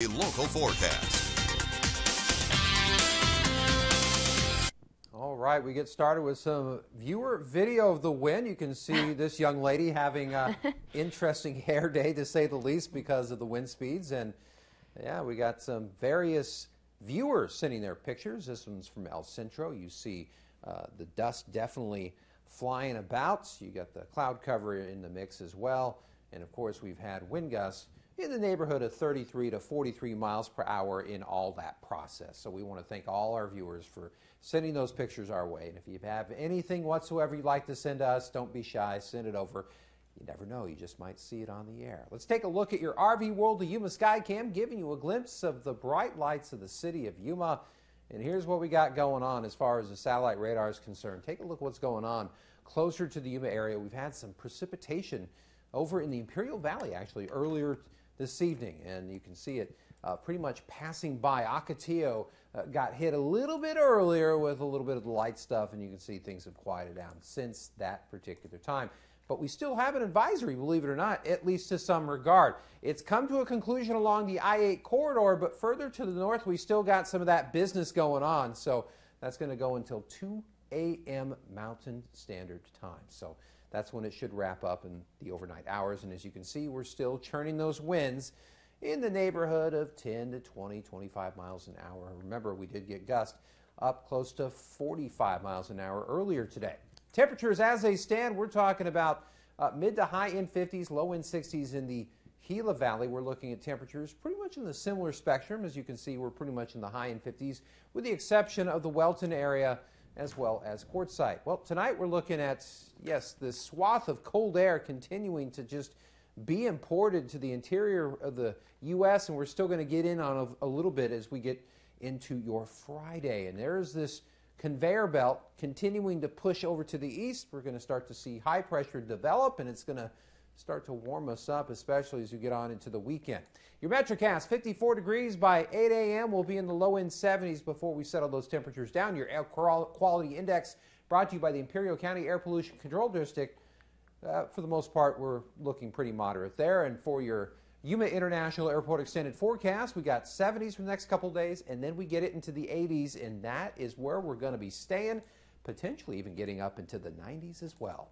A local forecast. All right, we get started with some viewer video of the win. You can see this young lady having an interesting hair day, to say the least, because of the wind speeds. And yeah, we got some various viewers sending their pictures. This one's from El Centro. You see the dust definitely flying about. You got the cloud cover in the mix as well. And of course, we've had wind gusts in the neighborhood of 33 to 43 miles per hour in all that process. So we want to thank all our viewers for sending those pictures our way. And if you have anything whatsoever you'd like to send to us, don't be shy, send it over. You never know, you just might see it on the air. Let's take a look at your RV World of Yuma Skycam, giving you a glimpse of the bright lights of the city of Yuma. And here's what we got going on as far as the satellite radar is concerned. Take a look at what's going on closer to the Yuma area. We've had some precipitation over in the Imperial Valley, actually, earlier this evening, and you can see it pretty much passing by. Ocotillo got hit a little bit earlier with a little bit of the light stuff, and you can see things have quieted down since that particular time. But we still have an advisory, believe it or not, at least to some regard. It's come to a conclusion along the I-8 corridor, but further to the north, we still got some of that business going on. So that's going to go until 2 a.m. Mountain Standard Time. So that's when it should wrap up in the overnight hours. And as you can see, we're still churning those winds in the neighborhood of 10 to 20, 25 miles an hour. Remember, we did get gusts up close to 45 miles an hour earlier today. Temperatures as they stand, we're talking about mid to high end 50s, low end 60s in the Gila Valley. We're looking at temperatures pretty much in the similar spectrum. As you can see, we're pretty much in the high end 50s, with the exception of the Welton area as well as Quartzsite. Well, tonight we're looking at, yes, this swath of cold air continuing to just be imported to the interior of the U.S., and we're still going to get in on a little bit as we get into your Friday. And there's this conveyor belt continuing to push over to the east. We're going to start to see high pressure develop, and it's going to start to warm us up, especially as you get on into the weekend. Your Metrocast, 54 degrees by 8 a.m. We'll be in the low-end 70s before we settle those temperatures down. Your air quality index brought to you by the Imperial County Air Pollution Control District. For the most part, we're looking pretty moderate there. And for your Yuma International Airport extended forecast, we got 70s for the next couple days, and then we get it into the 80s, and that is where we're going to be staying, potentially even getting up into the 90s as well.